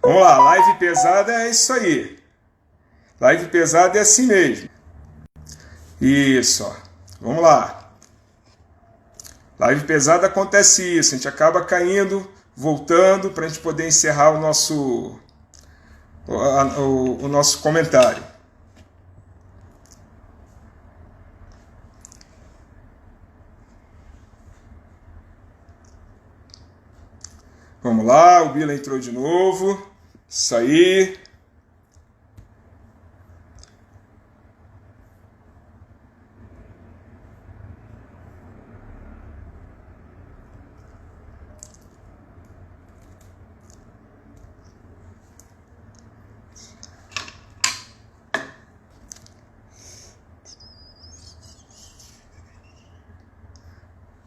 Vamos lá, live pesada é isso aí. Live pesada é assim mesmo. Isso, ó. Vamos lá. Live pesada acontece isso, a gente acaba caindo, voltando para a gente poder encerrar o nosso comentário. Vamos lá, o Bila entrou de novo. Isso aí.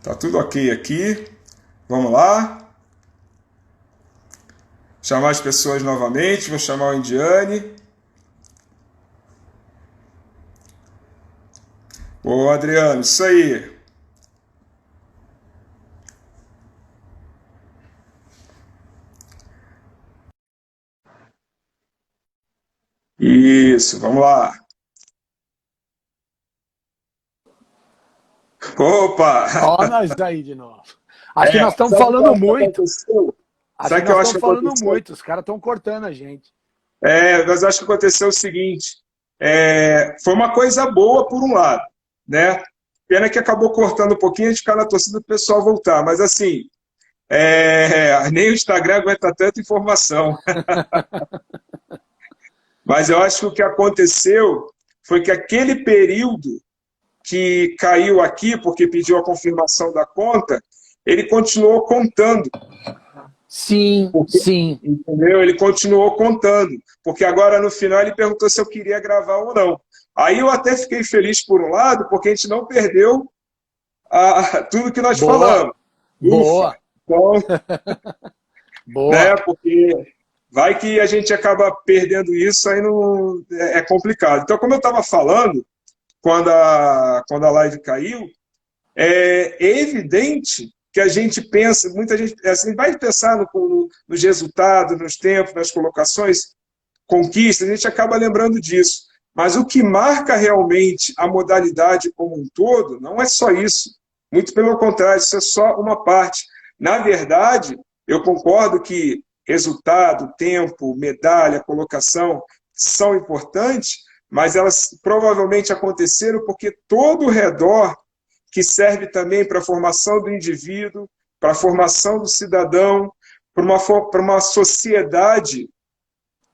Tá tudo ok aqui. Vamos lá. Chamar as pessoas novamente. Vou chamar o Indiane. Ô, Adriano, isso aí. Isso, vamos lá. Opa! Ó, nós aí de novo. Acho que nós estamos Sabe o que eu falando acho que muito. aconteceu? Acho Sabe que o que nós eu acho que estamos falando aconteceu? muito. Os caras estão cortando a gente. Mas acho que aconteceu o seguinte: foi uma coisa boa por um lado, né? Pena que acabou cortando um pouquinho, a gente ficar na torcida do pessoal voltar. Mas assim, nem o Instagram aguenta tanta informação. Mas eu acho que o que aconteceu foi que aquele período que caiu aqui, porque pediu a confirmação da conta, ele continuou contando. Sim, Porque, sim. entendeu? Ele continuou contando, porque agora no final ele perguntou se eu queria gravar ou não. Aí eu até fiquei feliz por um lado, porque a gente não perdeu tudo que nós Boa, falamos. Ufa! boa, Então, né, boa. porque vai que a gente acaba perdendo isso, aí não, é complicado. Então, como eu estava falando, quando a live caiu, é evidente que a gente pensa, muita gente assim, vai pensar nos resultados, nos tempos, nas colocações, conquistas, a gente acaba lembrando disso. Mas o que marca realmente a modalidade como um todo não é só isso. Muito pelo contrário, isso é só uma parte. Na verdade, eu concordo que resultado, tempo, medalha, colocação são importantes, mas elas provavelmente aconteceram porque todo o redor que serve também para a formação do indivíduo, para a formação do cidadão, para uma sociedade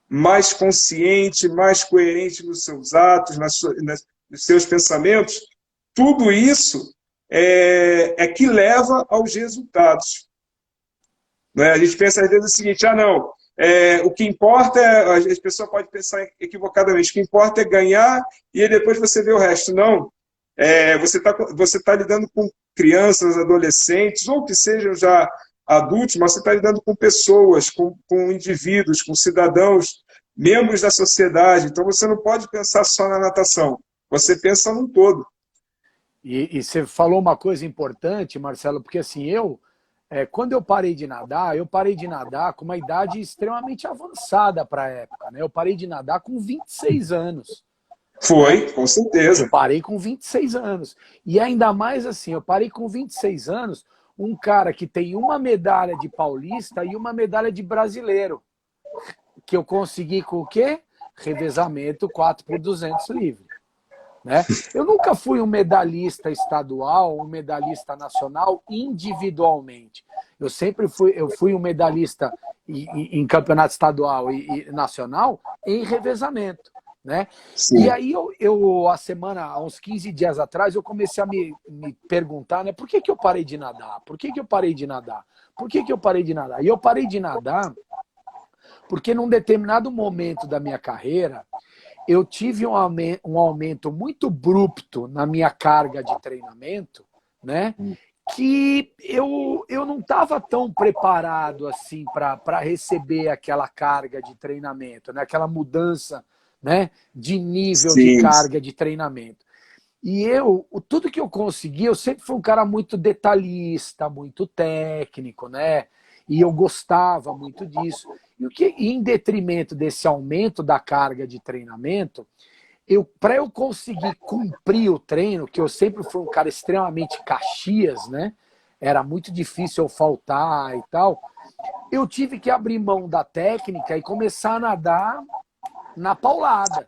mais consciente, mais coerente nos seus atos, nos seus pensamentos, tudo isso é que leva aos resultados. Né? A gente pensa às vezes o seguinte, não, o que importa as pessoas podem pensar equivocadamente, o que importa é ganhar e aí depois você vê o resto. Não, você tá lidando com crianças, adolescentes, ou que sejam já adultos, mas você está lidando com pessoas, com indivíduos, com cidadãos, membros da sociedade. Então você não pode pensar só na natação, você pensa num todo. E você falou uma coisa importante, Marcelo, porque assim, quando eu parei de nadar com uma idade extremamente avançada para a época, né? Eu parei de nadar com 26 anos, né? Foi, com Eu certeza. parei com 26 anos. E ainda mais assim, eu parei com 26 anos, um cara que tem uma medalha de paulista e uma medalha de brasileiro. Que eu consegui com o quê? Revezamento 4x200 livre. Né? Eu nunca fui um medalhista estadual, um medalhista nacional individualmente. Eu fui um medalhista em campeonato estadual e nacional em revezamento. Né? E Sim. aí há uns 15 dias atrás, eu comecei a me perguntar, né, por que eu parei de nadar? Por que eu parei de nadar? Por que eu parei de nadar? E eu parei de nadar porque num determinado momento da minha carreira, eu tive um aumento muito abrupto na minha carga de treinamento, né? Que eu não estava tão preparado assim para receber aquela carga de treinamento, né? Aquela mudança, né? De nível de Sim. carga de treinamento. E tudo que eu consegui, eu sempre fui um cara muito detalhista, muito técnico, né? E eu gostava muito disso. E em detrimento desse aumento da carga de treinamento, para eu conseguir cumprir o treino, que eu sempre fui um cara extremamente caxias, né? Era muito difícil eu faltar e tal. Eu tive que abrir mão da técnica e começar a nadar na paulada. Na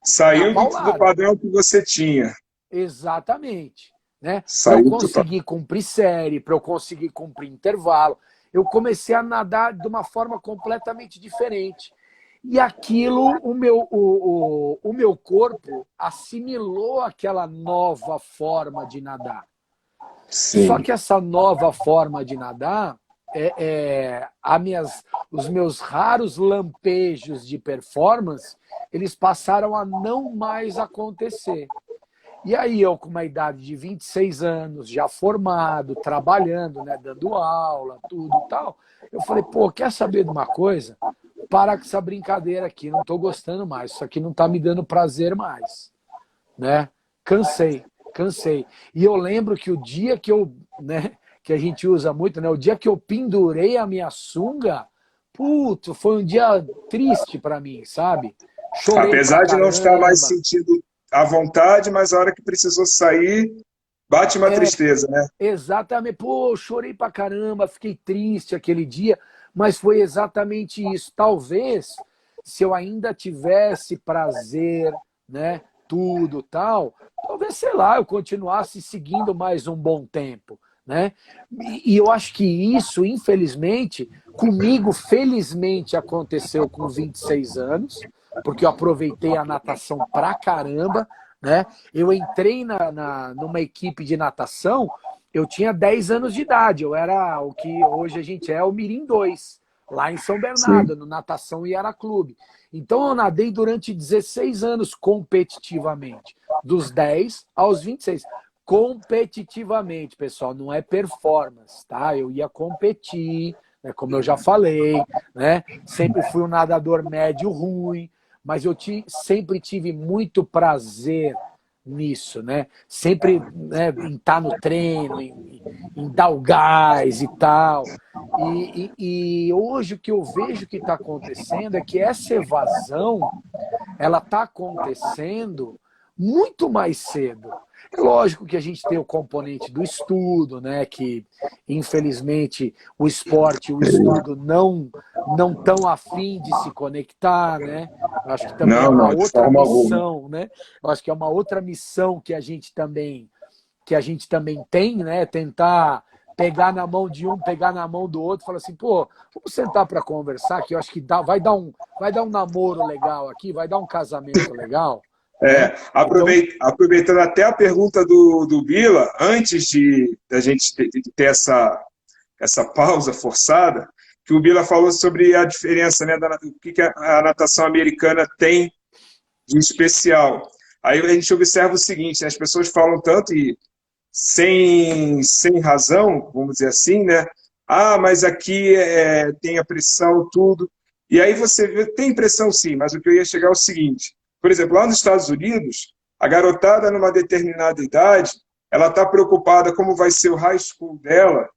Saiu do paulada. padrão que você tinha. Exatamente. Né? Para eu Saiu do padrão. conseguir cumprir série, para eu conseguir cumprir intervalo, eu comecei a nadar de uma forma completamente diferente. E aquilo, o meu corpo assimilou aquela nova forma de nadar. Só Sim. que essa nova forma de nadar, os meus raros lampejos de performance, eles passaram a não mais acontecer. E aí eu, com uma idade de 26 anos, já formado, trabalhando, né, dando aula, tudo e tal, eu falei, pô, quer saber de uma coisa? Para com essa brincadeira aqui, não estou gostando mais, isso aqui não está me dando prazer mais. Né? Cansei. E eu lembro que o dia que eu, né, que a gente usa muito, né, o dia que eu pendurei a minha sunga, puto, foi um dia triste para mim, sabe? Chorei pra Apesar de não estar mais caramba. sentindo à vontade, mas a hora que precisou sair, bate uma tristeza, né? Exatamente. Pô, eu chorei pra caramba, fiquei triste aquele dia, mas foi exatamente isso. Talvez, se eu ainda tivesse prazer, né, tudo tal, talvez, sei lá, eu continuasse seguindo mais um bom tempo, né? E eu acho que isso, infelizmente, comigo, felizmente, aconteceu com 26 anos, porque eu aproveitei a natação pra caramba, né? Eu entrei numa equipe de natação, eu tinha 10 anos de idade, eu era o que hoje a gente é o Mirim 2, lá em São Sim. Bernardo, no Natação e Clube. Então eu nadei durante 16 anos competitivamente, dos 10 aos 26. Competitivamente, pessoal, não é performance, tá? Eu ia competir, né, como eu já falei, né? Sempre fui um nadador médio ruim, mas eu sempre tive muito prazer nisso, né? Sempre, né, em estar no treino, em dar o gás e tal. E hoje o que eu vejo que está acontecendo é que essa evasão ela está acontecendo muito mais cedo. É lógico que a gente tem o componente do estudo, né? Que infelizmente o esporte e o estudo não tão afim de se conectar, né? Eu acho que também é Não, uma não, de outra forma alguma. missão, né? Eu acho que é uma outra missão que a gente também tem, né? Tentar pegar na mão de um, pegar na mão do outro, falar assim, pô, vamos sentar para conversar, que eu acho que vai dar um namoro legal aqui, vai dar um casamento legal, né? Então, Aproveitando até a pergunta do Bila, antes de a gente ter essa pausa forçada, que o Bila falou sobre a diferença, né, o que a natação americana tem de especial. Aí a gente observa o seguinte, né, as pessoas falam tanto e sem razão, vamos dizer assim, né? Ah, mas aqui tem a pressão, tudo. E aí você vê, tem pressão sim, mas o que eu ia chegar é o seguinte: por exemplo, lá nos Estados Unidos, a garotada numa determinada idade, ela está preocupada como vai ser o high school dela,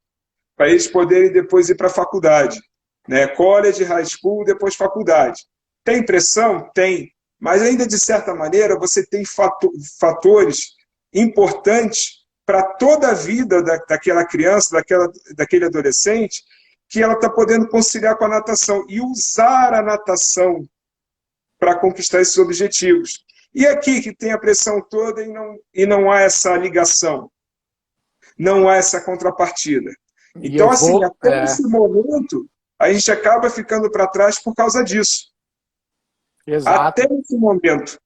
para eles poderem depois ir para a faculdade. Né? College, high school, depois faculdade. Tem pressão? Tem. Mas ainda, de certa maneira, você tem fatores importantes para toda a vida daquela criança, daquele adolescente, que ela está podendo conciliar com a natação e usar a natação para conquistar esses objetivos. E aqui, que tem a pressão toda e não há essa ligação, não há essa contrapartida. e eu Então, assim, vou. até esse momento, a gente acaba ficando para trás por causa disso. Até Exato. esse momento,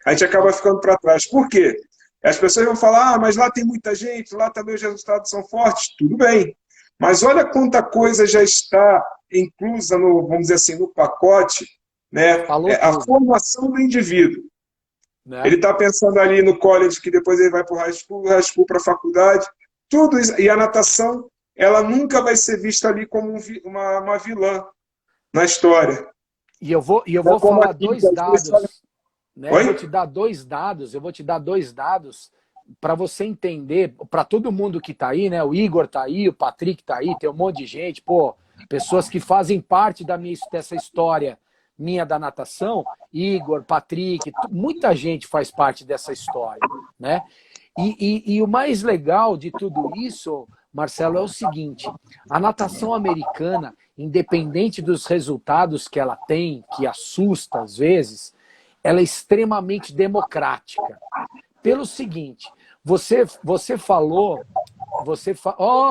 a gente acaba ficando para trás. Por quê? As pessoas vão falar, ah, mas lá tem muita gente, lá também os resultados são fortes. Tudo bem. Mas olha quanta coisa já está inclusa no, vamos dizer assim, no pacote, né? Falou A tudo, formação do indivíduo. Ele né? está pensando ali no college, que depois ele vai para o high school para a faculdade, tudo isso. E a natação, ela nunca vai ser vista ali como uma vilã na história. E eu Não é vou como falar aqui, que dois às vezes olha... dados, né? Oi? Eu vou te dar dois dados para você entender, para todo mundo que está aí, né? O Igor está aí, o Patrick está aí, tem um monte de gente, pô, pessoas que fazem parte dessa história minha da natação, Igor, Patrick, muita gente faz parte dessa história, né? E o mais legal de tudo isso, Marcelo, é o seguinte: a natação americana, independente dos resultados que ela tem, que assusta às vezes, ela é extremamente democrática. Pelo seguinte, você falou,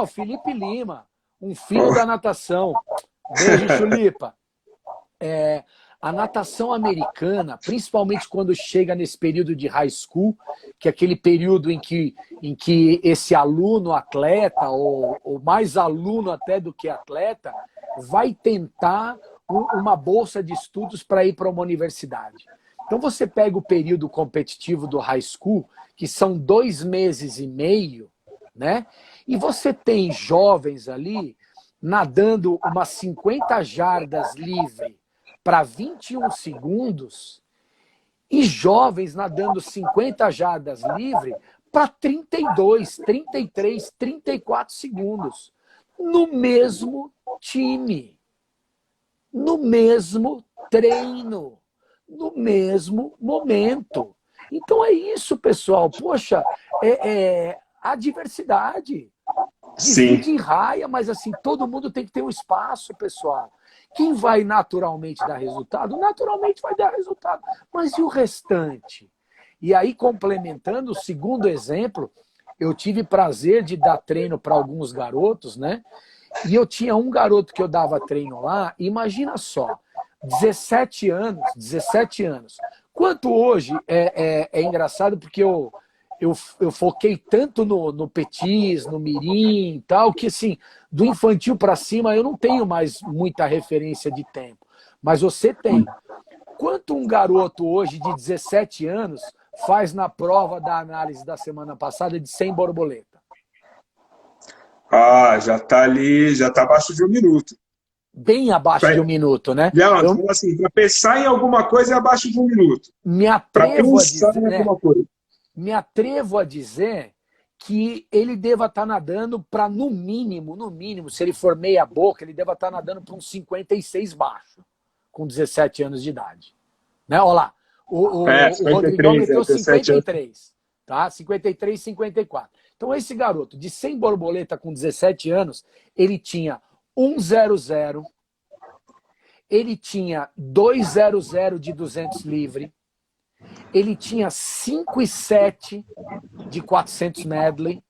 Felipe Lima, um filho da natação. Beijo, Chulipa. A natação americana, principalmente quando chega nesse período de high school, que é aquele período em que esse aluno atleta, ou mais aluno até do que atleta, vai tentar uma bolsa de estudos para ir para uma universidade. Então você pega o período competitivo do high school, que são 2 meses e meio, né? E você tem jovens ali nadando umas 50 jardas livre para 21 segundos e jovens nadando 50 jardas livre para 32, 33, 34 segundos. No mesmo time, no mesmo treino, no mesmo momento. Então é isso, pessoal. Poxa, a diversidade. Divide em raia, mas assim, todo mundo tem que ter um espaço, pessoal. Quem vai naturalmente dar resultado? Naturalmente vai dar resultado. Mas e o restante? E aí, complementando o segundo exemplo, eu tive prazer de dar treino para alguns garotos, né? E eu tinha um garoto que eu dava treino lá, imagina só, 17 anos. Quanto hoje é engraçado porque eu foquei tanto no petis, no mirim e tal, que assim, do infantil para cima eu não tenho mais muita referência de tempo. Mas você tem. Quanto um garoto hoje de 17 anos faz na prova da análise da semana passada de 100 borboleta? Já está ali, já está abaixo de 1 minuto. Bem abaixo de 1 minuto, né? Não, assim, para pensar em alguma coisa é abaixo de 1 minuto. Me atrevo a dizer, né? Me atrevo a dizer que ele deva estar nadando para, no mínimo, se ele for meia boca, ele deva estar nadando para uns 56 baixo, com 17 anos de idade. Né? Olha lá, o Rodrigão meteu 53, tá? 53, 54. Então esse garoto de 100 borboleta com 17 anos, ele tinha 1,00, ele tinha 2,00 de 200 livre, ele tinha 5,7 de 400 medley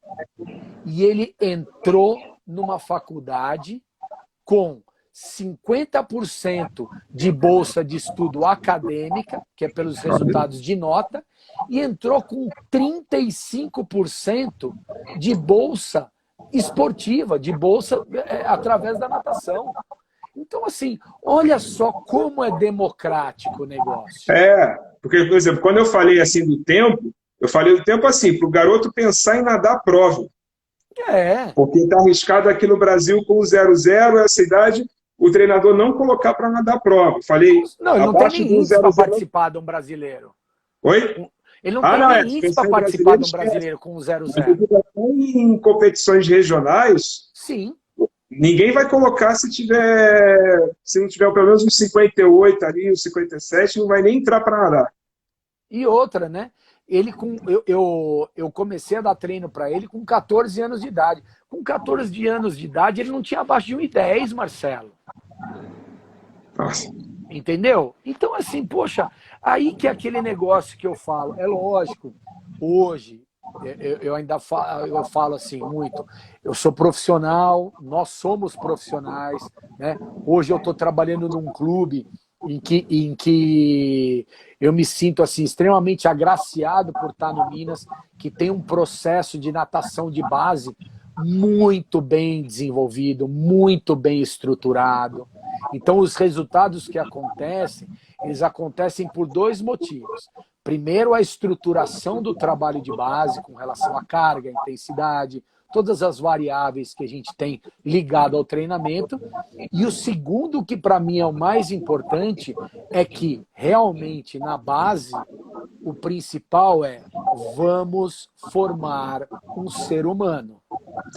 e ele entrou numa faculdade com 50% de bolsa de estudo acadêmica, que é pelos resultados de nota, e entrou com 35% de bolsa esportiva, de bolsa através da natação. Então, assim, olha só como é democrático o negócio. Porque, por exemplo, quando eu falei assim do tempo, eu falei do tempo assim, para o garoto pensar em nadar a prova. Porque está arriscado aqui no Brasil com o 0,0, essa idade, o treinador não colocar para nadar a prova. Falei, não, ele não tem nem índice para participar de um brasileiro. Oi? Ele não tem nem índice para participar de um brasileiro com 0,0. Em competições regionais, sim. Ninguém vai colocar se não tiver pelo menos uns 58 ali, uns 57, não vai nem entrar para nadar. E outra, né? Eu comecei a dar treino para ele com 14 anos de idade. Com 14 anos de idade, ele não tinha abaixo de 1,10, Marcelo. Nossa. Entendeu? Então, assim, poxa, aí que é aquele negócio que eu falo. É lógico, hoje, eu ainda falo assim muito, eu sou profissional, nós somos profissionais, né? Hoje eu estou trabalhando num clube em que eu me sinto assim extremamente agraciado por estar no Minas, que tem um processo de natação de base muito bem desenvolvido, muito bem estruturado. Então os resultados que acontecem, eles acontecem por 2 motivos. Primeiro, a estruturação do trabalho de base com relação à carga, intensidade, todas as variáveis que a gente tem ligado ao treinamento. E o segundo, que para mim é o mais importante, é que realmente na base o principal é vamos formar um ser humano,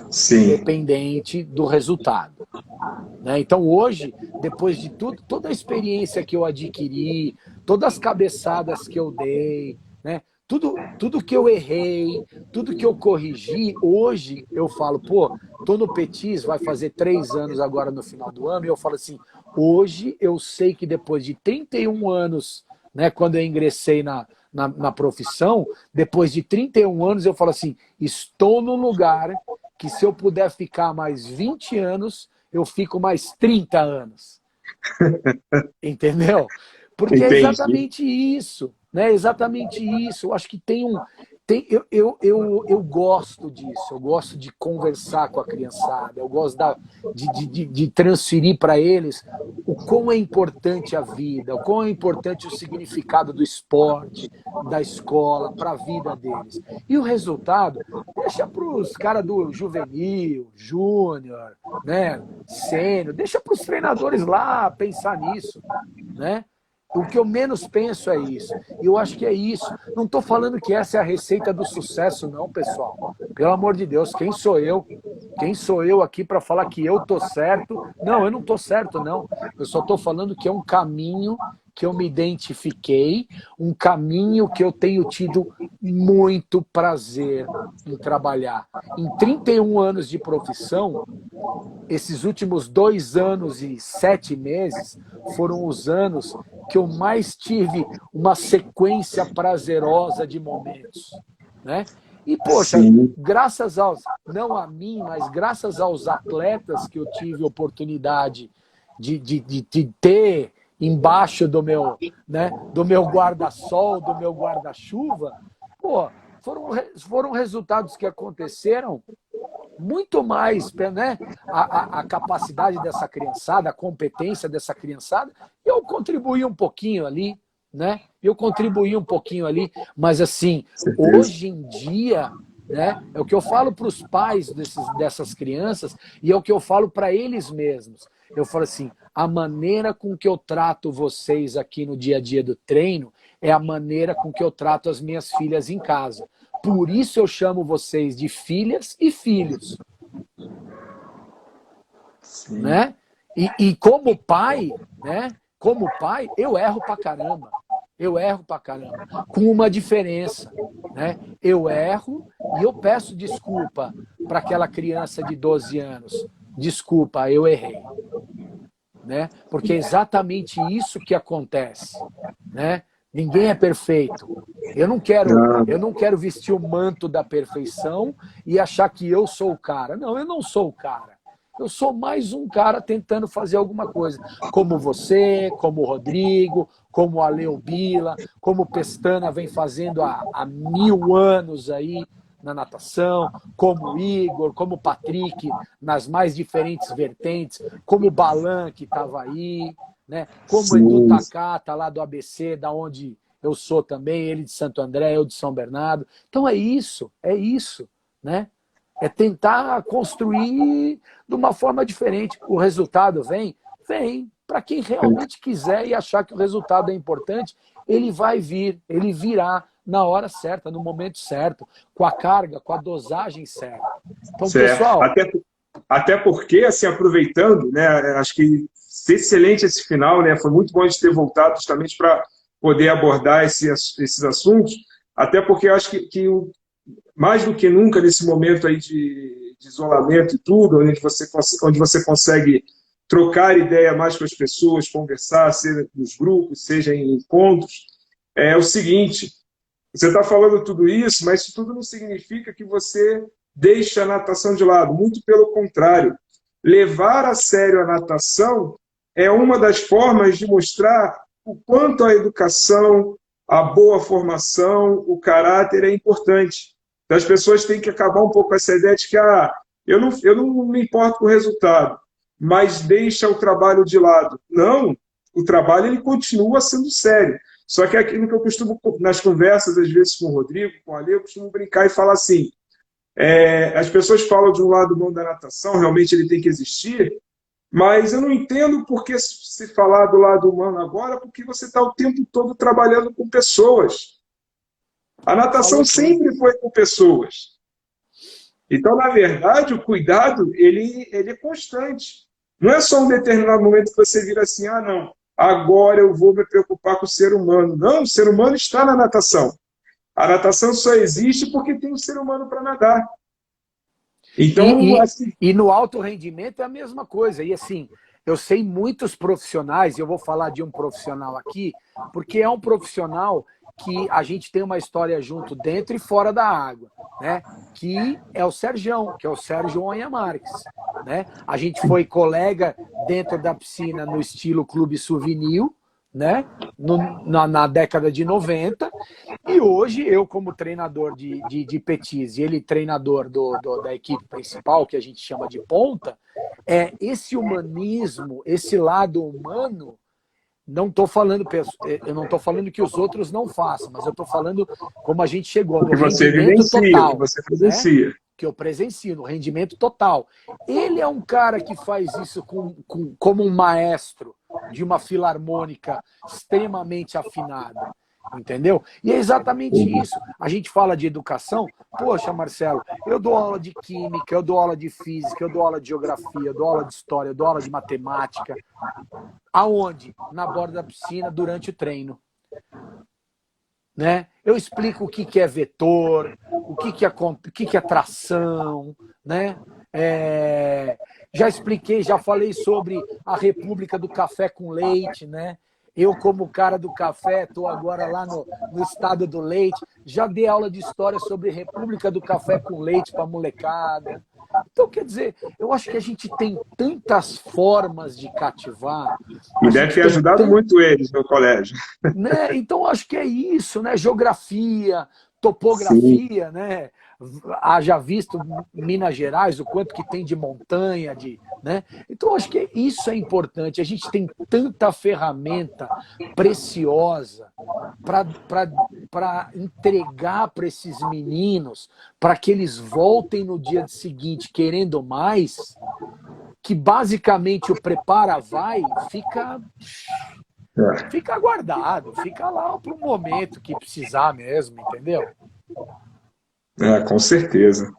Sim. independente do resultado. né? Então hoje, depois de tudo, toda a experiência que eu adquiri, todas as cabeçadas que eu dei, né? Tudo que eu errei, tudo que eu corrigi, hoje eu falo, pô, tô no Petis, vai fazer 3 anos agora no final do ano, e eu falo assim, hoje eu sei que depois de 31 anos, né, quando eu ingressei na profissão, depois de 31 anos eu falo assim, estou num lugar que se eu puder ficar mais 20 anos, eu fico mais 30 anos. Entendeu? Porque é Entendi. exatamente isso, né? Exatamente isso. Eu acho que eu gosto disso, eu gosto de conversar com a criançada, eu gosto de transferir para eles o quão é importante a vida, o quão é importante o significado do esporte, da escola, para a vida deles. E o resultado, deixa para os caras do juvenil, júnior, né, sênior, deixa para os treinadores lá pensar nisso, né? O que eu menos penso é isso. E eu acho que é isso. Não estou falando que essa é a receita do sucesso, não, pessoal. Pelo amor de Deus, quem sou eu? Quem sou eu aqui para falar que eu estou certo? Não, eu não estou certo, não. Eu só estou falando que é um caminho que eu me identifiquei, um caminho que eu tenho tido muito prazer em trabalhar. Em 31 anos de profissão, esses últimos 2 anos e 7 meses foram os anos que eu mais tive uma sequência prazerosa de momentos, né? E, poxa, Sim, graças aos, não a mim, mas graças aos atletas que eu tive oportunidade de ter embaixo do meu guarda-sol, do meu guarda-chuva, pô, foram resultados que aconteceram muito mais, né, a capacidade dessa criançada, a competência dessa criançada, eu contribuí um pouquinho ali, né? Eu contribuí um pouquinho ali, mas assim, certeza. hoje em dia, né, é o que eu falo para os pais dessas crianças e é o que eu falo para eles mesmos. Eu falo assim, a maneira com que eu trato vocês aqui no dia a dia do treino é a maneira com que eu trato as minhas filhas em casa. Por isso eu chamo vocês de filhas e filhos, Sim. né? E como pai, né? Como pai, eu erro pra caramba. Eu erro pra caramba. Com uma diferença, né? Eu erro e eu peço desculpa para aquela criança de 12 anos. Desculpa, eu errei, né? Porque é exatamente isso que acontece, né? Ninguém é perfeito. Ah, Eu não quero vestir o manto da perfeição e achar que eu sou o cara. Não, eu não sou o cara. Eu sou mais um cara tentando fazer alguma coisa. Como você, como o Rodrigo, como a Leo Bila, como o Pestana vem fazendo há 1000 anos aí na natação, como o Igor, como o Patrick, nas mais diferentes vertentes, como o Balan, que estava aí, né? Como o Edu sim. Takata, lá do ABC, da onde eu sou também, ele de Santo André, eu de São Bernardo. Então é isso, né? É tentar construir de uma forma diferente. O resultado vem? Vem. Para quem realmente quiser e achar que o resultado é importante, ele vai vir, ele virá na hora certa, no momento certo, com a carga, com a dosagem certa. Então, Certo. pessoal, Até porque, assim, aproveitando, né, acho que excelente esse final, né, foi muito bom de ter voltado justamente para poder abordar esses assuntos, até porque eu acho mais do que nunca nesse momento aí de isolamento e tudo, onde você consegue trocar ideia mais com as pessoas, conversar, seja nos grupos, seja em encontros, é o seguinte, você está falando tudo isso, mas isso tudo não significa que você deixe a natação de lado. Muito pelo contrário. Levar a sério a natação é uma das formas de mostrar o quanto a educação, a boa formação, o caráter é importante. Então, as pessoas têm que acabar um pouco com essa ideia de que eu não me importo com o resultado, mas deixa o trabalho de lado. Não, o trabalho ele continua sendo sério. Só que é aquilo que eu costumo, nas conversas, às vezes, com o Rodrigo, com a Ale, eu costumo brincar e falar assim: as pessoas falam de um lado bom da natação, realmente ele tem que existir, mas eu não entendo por que se falar do lado humano agora, porque você está o tempo todo trabalhando com pessoas. A natação falou tudo. sempre foi com pessoas. Então, na verdade, o cuidado ele é constante. Não é só um determinado momento que você vira assim, ah, não, agora eu vou me preocupar com o ser humano. Não, o ser humano está na natação. A natação só existe porque tem um ser humano para nadar. Então, assim... E no alto rendimento é a mesma coisa. E assim, eu sei muitos profissionais, e eu vou falar de um profissional aqui, porque é um profissional que a gente tem uma história junto dentro e fora da água, né? Que é o Sergião, que é o Sérgio Onha Marques, né? A gente foi colega dentro da piscina no estilo Clube Souvenir, né? Na década de 90, e hoje eu como treinador de petis e ele treinador da equipe principal, que a gente chama de ponta, esse humanismo, esse lado humano. Não estou falando, eu não estou falando que os outros não façam, mas eu estou falando como a gente chegou no que você rendimento vivencia, total, que você né? presencia. Que eu presencio, no rendimento total. Ele é um cara que faz isso como um maestro de uma filarmônica extremamente afinada. Entendeu? E é exatamente isso. A gente fala de educação. Poxa, Marcelo, eu dou aula de química, eu dou aula de física, eu dou aula de geografia, eu dou aula de história, eu dou aula de matemática. Aonde? Na borda da piscina, durante o treino. Né? Eu explico o que é vetor, o que é tração, né? Já expliquei, já falei sobre a República do Café com Leite, né? Eu, como cara do café, estou agora lá no estado do leite. Já dei aula de história sobre República do Café com Leite para molecada. Então, quer dizer, eu acho que a gente tem tantas formas de cativar. E deve ter ajudado muito eles no colégio. Né? Então, acho que é isso, né? Geografia, Sim. topografia, né? Haja visto Minas Gerais, o quanto que tem de montanha, né? Então, acho que isso é importante. A gente tem tanta ferramenta preciosa para entregar para esses meninos, para que eles voltem no dia seguinte querendo mais, que basicamente o prepara-vai fica guardado, fica lá para o momento que precisar mesmo, entendeu? Com certeza.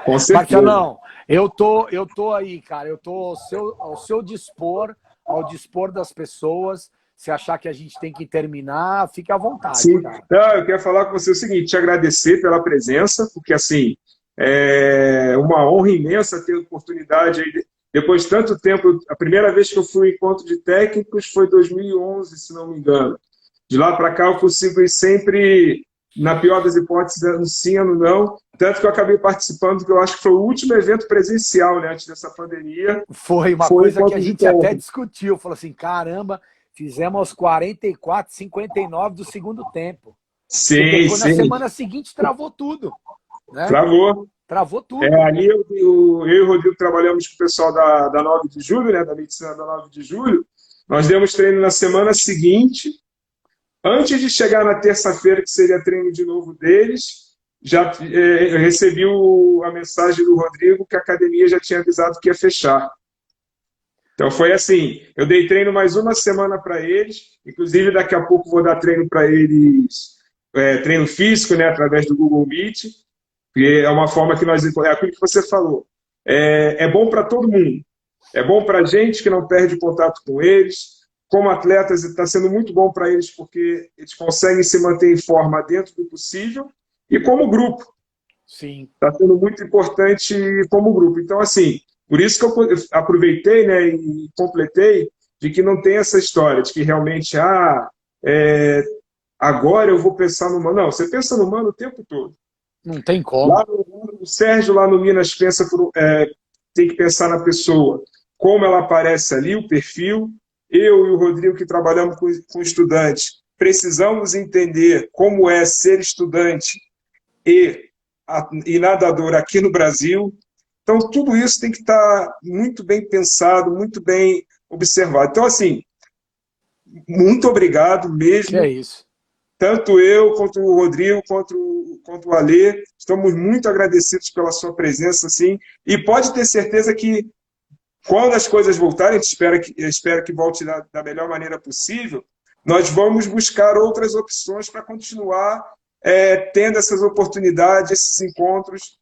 Com certeza. Marcelão, eu tô aí, cara, eu tô ao seu dispor, ao dispor das pessoas. Se achar que a gente tem que terminar, fique à vontade. Sim. Cara. Não, eu quero falar com você o seguinte, te agradecer pela presença, porque assim, é uma honra imensa ter a oportunidade aí, depois de tanto tempo, a primeira vez que eu fui em encontro de técnicos foi em 2011, se não me engano. De lá para cá eu consigo ir sempre, na pior das hipóteses, ano sim, ano não, tanto que eu acabei participando, que eu acho que foi o último evento presencial, né, antes dessa pandemia. Foi uma coisa que a gente até discutiu, falou assim, caramba, fizemos aos 44, 59 do segundo tempo. Sim, porque depois, sim. Na semana seguinte, travou tudo. Né? Travou tudo. Ali eu e o Rodrigo trabalhamos com o pessoal da 9 de julho, né, da medicina da 9 de julho. Nós demos treino na semana seguinte. Antes de chegar na terça-feira, que seria treino de novo deles, já eu recebi a mensagem do Rodrigo que a academia já tinha avisado que ia fechar. Então foi assim, eu dei treino mais uma semana para eles, inclusive daqui a pouco vou dar treino para eles, treino físico, né, através do Google Meet, que é uma forma que nós... É aquilo que você falou. É bom para todo mundo. É bom para a gente que não perde contato com eles. Como atletas, está sendo muito bom para eles porque eles conseguem se manter em forma dentro do possível. E como grupo. Sim. Está sendo muito importante como grupo. Então, assim, por isso que eu aproveitei, né, e completei de que não tem essa história de que realmente, agora eu vou pensar no humano. Não, você pensa no humano o tempo todo. Não tem como. O Sérgio, lá no Minas, tem que pensar na pessoa, como ela aparece ali, o perfil. Eu e o Rodrigo, que trabalhamos com estudantes, precisamos entender como é ser estudante e nadador aqui no Brasil. Então, tudo isso tem que estar muito bem pensado, muito bem observado. Então, assim, muito obrigado mesmo. Que é isso. Tanto eu, quanto o Rodrigo, quanto o Alê, estamos muito agradecidos pela sua presença, assim, e pode ter certeza que quando as coisas voltarem, a gente espera que volte da melhor maneira possível, nós vamos buscar outras opções para continuar tendo essas oportunidades, esses encontros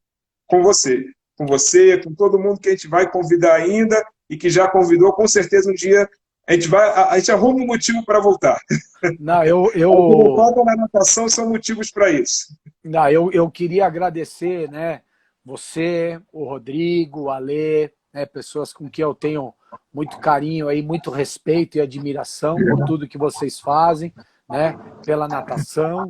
com você. com você, com todo mundo que a gente vai convidar ainda e que já convidou, com certeza um dia a gente arruma um motivo para voltar. Não, O que não falta na natação são motivos para isso. não, eu queria agradecer, né, você, o Rodrigo, o Alê, né, pessoas com quem eu tenho muito carinho aí, muito respeito e admiração por tudo que vocês fazem, né, pela natação.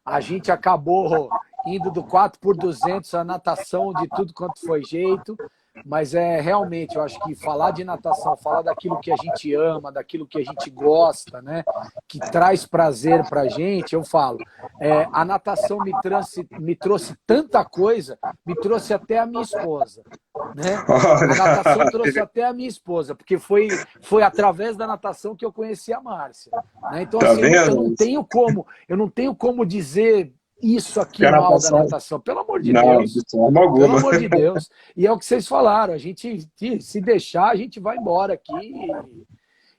A gente acabou indo do 4x200 a natação de tudo quanto foi jeito, mas realmente, eu acho que falar de natação, falar daquilo que a gente ama, daquilo que a gente gosta, né, que traz prazer pra gente, eu falo, a natação me trouxe tanta coisa, me trouxe até a minha esposa, né? A natação trouxe até a minha esposa, porque foi através da natação que eu conheci a Márcia, né? Então, Tá assim, vendo? eu não tenho como dizer isso aqui Que a mal da natação... natação, pelo amor de Não, de Deus. forma Pelo alguma. amor de Deus. E é o que vocês falaram, a gente, se deixar, a gente vai embora aqui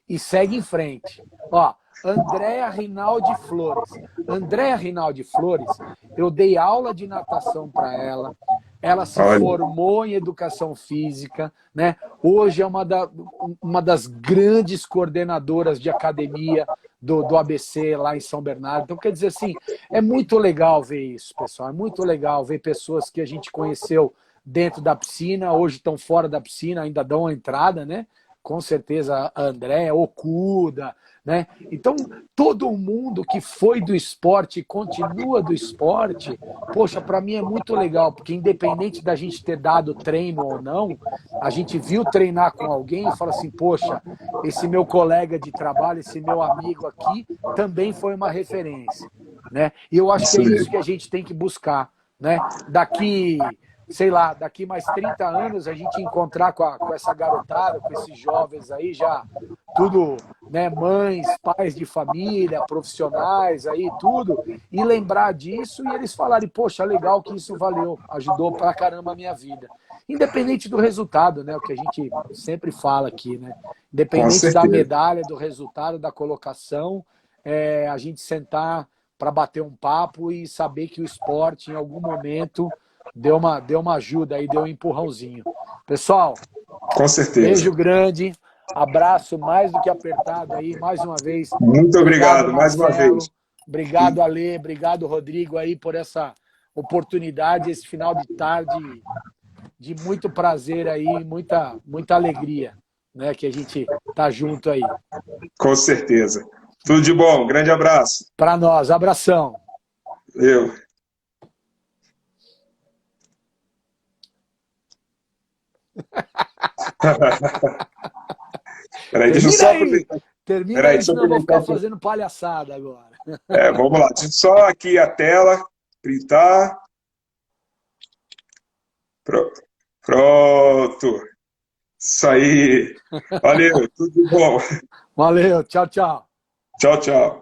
e segue em frente. Ó, Andréa Rinaldi Flores. Andréa Rinaldi Flores, eu dei aula de natação para ela. Ela se Olha, formou em educação física, né? Hoje é uma das grandes coordenadoras de academia do ABC lá em São Bernardo. Então, quer dizer assim, é muito legal ver isso, pessoal. É muito legal ver pessoas que a gente conheceu dentro da piscina, hoje estão fora da piscina, ainda dão uma entrada, né? Com certeza a Andréa, Okuda, né? Então, todo mundo que foi do esporte e continua do esporte, poxa, para mim é muito legal, porque independente da gente ter dado treino ou não, a gente viu treinar com alguém e fala assim, poxa, esse meu colega de trabalho, esse meu amigo aqui, também foi uma referência, né? E eu acho que é isso que a gente tem que buscar, né? Sei lá, daqui mais 30 anos a gente encontrar com essa garotada, com esses jovens aí, já tudo, né, mães, pais de família, profissionais aí, tudo, e lembrar disso e eles falarem, poxa, legal que isso valeu, ajudou pra caramba a minha vida. Independente do resultado, né, o que a gente sempre fala aqui, né, com independente da certeza. medalha, do resultado, da colocação, a gente sentar para bater um papo e saber que o esporte, em algum momento, deu uma ajuda aí, deu um empurrãozinho. Pessoal, Com certeza. beijo grande, abraço mais do que apertado aí, mais uma vez. Muito Obrigado, obrigado, mais uma Marcelo. vez. Obrigado, Alê. Obrigado, Rodrigo, aí, por essa oportunidade, esse final de tarde de muito prazer aí, muita alegria, né? Que a gente tá junto aí. Com certeza. Tudo de bom, grande abraço. Para nós, abração. Eu. Peraí, deixa eu Termina só aí. aproveitar. Termina Peraí, aí, deixa eu senão eu vou aproveitar ficar aqui. fazendo palhaçada agora. Vamos lá, deixa eu só aqui a tela, printar. Pronto. Isso aí. Valeu, tudo de bom. Valeu, tchau, tchau. Tchau, tchau.